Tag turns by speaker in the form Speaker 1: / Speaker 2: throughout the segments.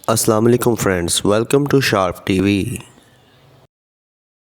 Speaker 1: अस्सलाम वालेकुम friends, welcome to sharp TV.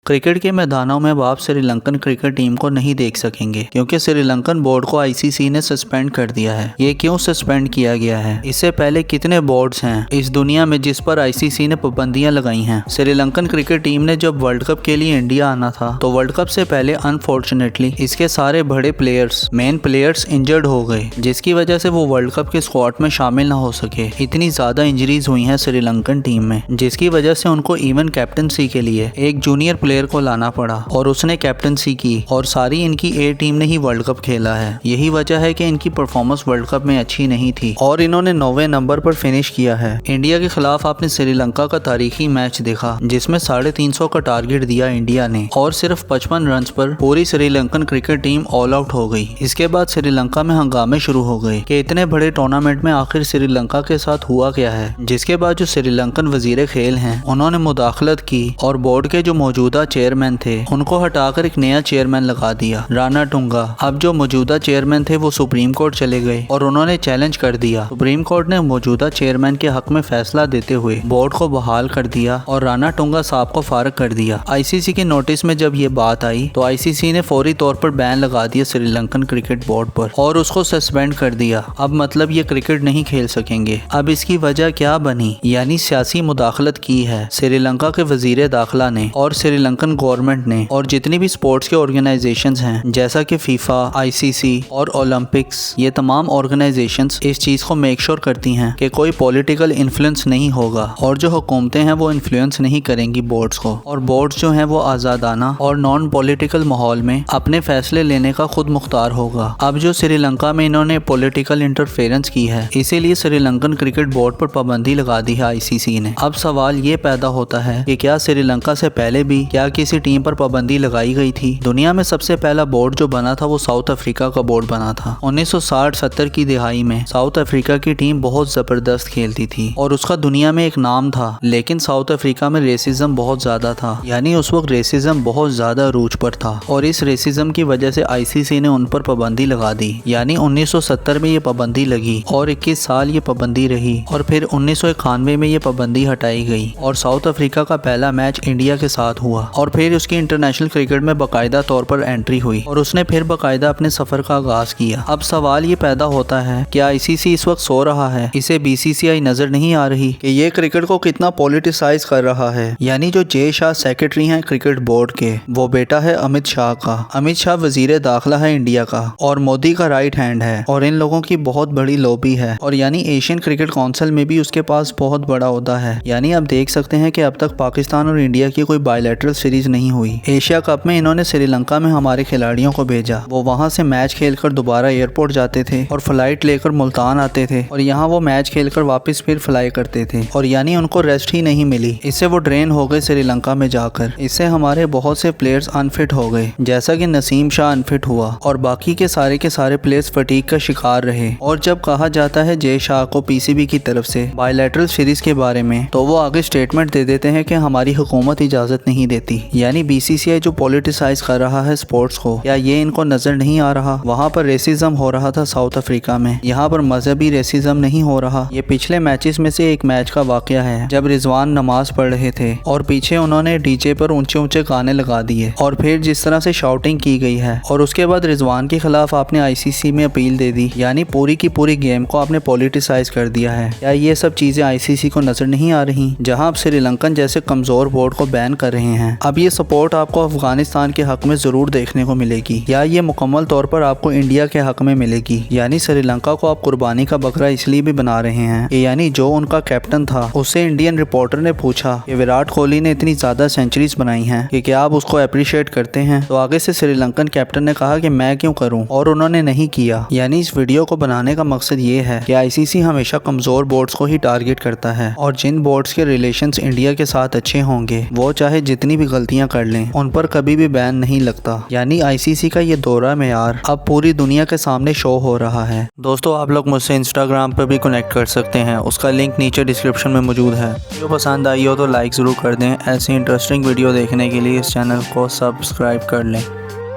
Speaker 2: Cricket के मैदानों में अब आप श्रीलंकन क्रिकेट टीम को नहीं देख सकेंगे क्योंकि श्रीलंकन बोर्ड को आईसीसी ने सस्पेंड कर दिया है। ये क्यों सस्पेंड किया गया है? इससे पहले कितने बोर्ड्स हैं इस दुनिया में जिस पर आईसीसी ने पाबंदियां लगाई हैं? श्रीलंकन क्रिकेट टीम ने जब वर्ल्ड कप के लिए इंडिया आना था तो वर्ल्ड कप से पहले अनफॉर्चुनेटली इसके सारे बड़े प्लेयर्स, मेन प्लेयर्स इंजर्ड हो गए, जिसकी वजह से वो वर्ल्ड कप के स्क्वाड में शामिल ना हो सके। इतनी ज्यादा इंजरीज हुई हैं श्रीलंकन टीम में, जिसकी वजह से उनको इवन कैप्टनसी के लिए एक जूनियर प्लेयर को लाना पड़ा और उसने कैप्टनसी की और सारी इनकी ए टीम ने ही वर्ल्ड कप खेला है। यही वजह है कि इनकी परफॉर्मेंस वर्ल्ड कप में अच्छी नहीं थी और इन्होंने 9वें नंबर पर फिनिश किया है। इंडिया के खिलाफ आपने श्रीलंका का तारीखी मैच देखा जिसमें 350 का टारगेट दिया इंडिया ने और सिर्फ 55 रन पर पूरी Sri Lankan cricket team all out हो गई। इसके बाद श्रीलंका में हंगामे शुरू हो गए कि इतने बड़े टूर्नामेंट में आखिर श्रीलंका के साथ हुआ क्या है, जिसके बाद जो श्रीलंकन वजीर खेल हैं उन्होंने मुदाखलत की और बोर्ड के जो मौजूदा चेयरमैन थे उनको हटाकर एक नया चेयरमैन लगा दिया, राणा टुंगा। अब जो मौजूदा चेयरमैन थे वो सुप्रीम कोर्ट चले गए और उन्होंने चैलेंज कर दिया। सुप्रीम कोर्ट ने मौजूदा चेयरमैन के हक में फैसला देते हुए बोर्ड को बहाल कर दिया और राणा टुंगा साहब को फारग कर दिया। आईसीसी के नोटिस में जब ये बात आई तो आईसीसी ने फौरी तौर पर बैन लगा दिया श्रीलंकन क्रिकेट बोर्ड पर और उसको सस्पेंड कर दिया। अब मतलब ये क्रिकेट नहीं खेल सकेंगे। अब इसकी वजह क्या बनी? यानी सियासी मुदाखलत की है श्रीलंका के वजीर दाखिला ने और श्रीलंकन गवर्नमेंट ने और जितनी भी स्पोर्ट्स के ऑर्गेनाइजेशंस हैं जैसा कि फीफा, आईसीसी और ओलंपिक्स, ये तमाम ऑर्गेनाइजेशंस इस चीज को मेक श्योर करती हैं कि कोई पॉलिटिकल इन्फ्लुएंस नहीं होगा और जो हुकूमतें हैं वो इन्फ्लुएंस नहीं करेंगी बोर्ड्स को, और बोर्ड्स जो हैं वो आजादाना और नॉन पॉलिटिकल माहौल में अपने फैसले लेने का खुद मुख्तार होगा। अब जो श्रीलंका में इन्होंने पॉलिटिकल इंटरफेरेंस की है इसीलिए श्रीलंकन क्रिकेट बोर्ड पर पाबंदी लगा दी है आईसीसी ने। अब सवाल ये पैदा होता है कि क्या श्रीलंका से पहले भी क्या किसी टीम पर पाबंदी लगाई गई थी? दुनिया में सबसे पहला बोर्ड जो बना था वो साउथ अफ्रीका का बोर्ड बना था। 1960-70 की दिहाई में साउथ अफ्रीका की टीम बहुत जबरदस्त खेलती थी और उसका दुनिया में एक नाम था, लेकिन साउथ अफ्रीका में रेसिज्म बहुत ज्यादा था। यानी उस वक्त रेसिज्म बहुत ज्यादा रूज पर था और इस रेसिज्म की वजह से आईसीसी ने उन पर पाबंदी लगा दी। यानी 1970 में ये पाबंदी लगी और 21 साल ये पाबंदी रही और फिर 1991 में ये पाबंदी हटाई गई और साउथ अफ्रीका का पहला मैच इंडिया के साथ हुआ और फिर उसकी इंटरनेशनल क्रिकेट में बाकायदा तौर पर एंट्री हुई और उसने फिर बाकायदा अपने सफर का आगाज किया। अब सवाल ये पैदा होता है कि आईसीसी इस वक्त सो रहा है, इसे बीसीसीआई नजर नहीं आ रही कि ये क्रिकेट को कितना पॉलिटिसाइज कर रहा है। यानी जो जे शाह सेक्रेटरी हैं क्रिकेट बोर्ड के, वो बेटा है अमित शाह का। अमित शाह वजीर दाखिला है इंडिया का और मोदी का राइट हैंड है और इन लोगों की बहुत बड़ी लॉबी है और यानी एशियन क्रिकेट काउंसिल में भी उसके पास बहुत बड़ा ओहदा है। यानी आप देख सकते हैं कि अब तक पाकिस्तान और इंडिया की कोई बायलैटरल सीरीज नहीं हुई। एशिया कप में इन्होंने श्रीलंका में हमारे खिलाड़ियों को भेजा, वो वहां से मैच खेलकर दोबारा एयरपोर्ट जाते थे और फ्लाइट लेकर मुल्तान आते थे और यहाँ वो मैच खेलकर वापस फिर फ्लाई करते थे और यानी उनको रेस्ट ही नहीं मिली। इससे वो ड्रेन हो गए श्रीलंका में जाकर। इससे हमारे बहुत से प्लेयर्स अनफिट हो गए, जैसा कि नसीम शाह अनफिट हुआ और बाकी के सारे प्लेयर्स फटीग का शिकार रहे। और जब कहा जाता है जे शाह को पीसीबी की तरफ से बायलैटरल सीरीज के बारे में तो वो आगे स्टेटमेंट दे देते हैं कि हमारी हुकूमत इजाजत नहीं देती। यानी बीसीसीआई जो पॉलिटिसाइज कर रहा है स्पोर्ट्स को, या ये इनको नजर नहीं आ रहा? वहाँ पर रेसिज्म हो रहा था साउथ अफ्रीका में, यहाँ पर मजहबी रेसिज्म नहीं हो रहा। ये पिछले मैचेस में से एक मैच का वाकया है जब रिजवान नमाज पढ़ रहे थे और पीछे उन्होंने डीजे पर ऊंचे ऊंचे गाने लगा दिए और फिर जिस तरह से शाउटिंग की गई है और उसके बाद रिजवान के खिलाफ आपने आईसीसी में अपील दे दी। यानी पूरी की पूरी गेम को आपने पॉलिटिसाइज कर दिया है। या ये सब चीजें आईसीसी को नजर नहीं आ रही जहाँ आप श्रीलंकन जैसे कमजोर बोर्ड को बैन कर रहे हैं? अब ये सपोर्ट आपको अफगानिस्तान के हक में जरूर देखने को मिलेगी या ये मुकम्मल तौर पर आपको इंडिया के हक में मिलेगी? यानी श्रीलंका को आप कुर्बानी का बकरा इसलिए भी बना रहे हैं कि यानी जो उनका कैप्टन था उससे इंडियन रिपोर्टर ने पूछा कि विराट कोहली ने इतनी ज्यादा सेंचुरीज बनाई हैं कि क्या आप उसको अप्रिशिएट करते हैं? तो आगे से श्रीलंकन कैप्टन ने कहा कि मैं क्यों करूं, और उन्होंने नहीं किया। यानी इस वीडियो को बनाने का मकसद ये है कि आईसीसी हमेशा कमजोर बोर्ड्स को ही टारगेट करता है और जिन बोर्ड्स के रिलेशंस इंडिया के साथ अच्छे होंगे वो चाहे जितनी भी गलतियां कर लें उन पर कभी भी बैन नहीं लगता। यानी आईसीसी का ये दौरा मेयार अब पूरी दुनिया के सामने शो हो रहा है। दोस्तों आप लोग मुझसे इंस्टाग्राम पर भी कनेक्ट कर सकते हैं, उसका लिंक नीचे डिस्क्रिप्शन में मौजूद है। वीडियो पसंद आई हो तो लाइक ज़रूर कर दें। ऐसी इंटरेस्टिंग वीडियो देखने के लिए इस चैनल को सब्सक्राइब कर लें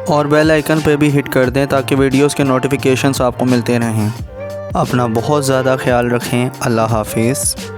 Speaker 2: और बेल आइकन पर भी हिट कर दें ताकि वीडियोस के नोटिफिकेशंस आपको मिलते रहें। अपना बहुत ज़्यादा ख्याल रखें। अल्लाह हाफिज़।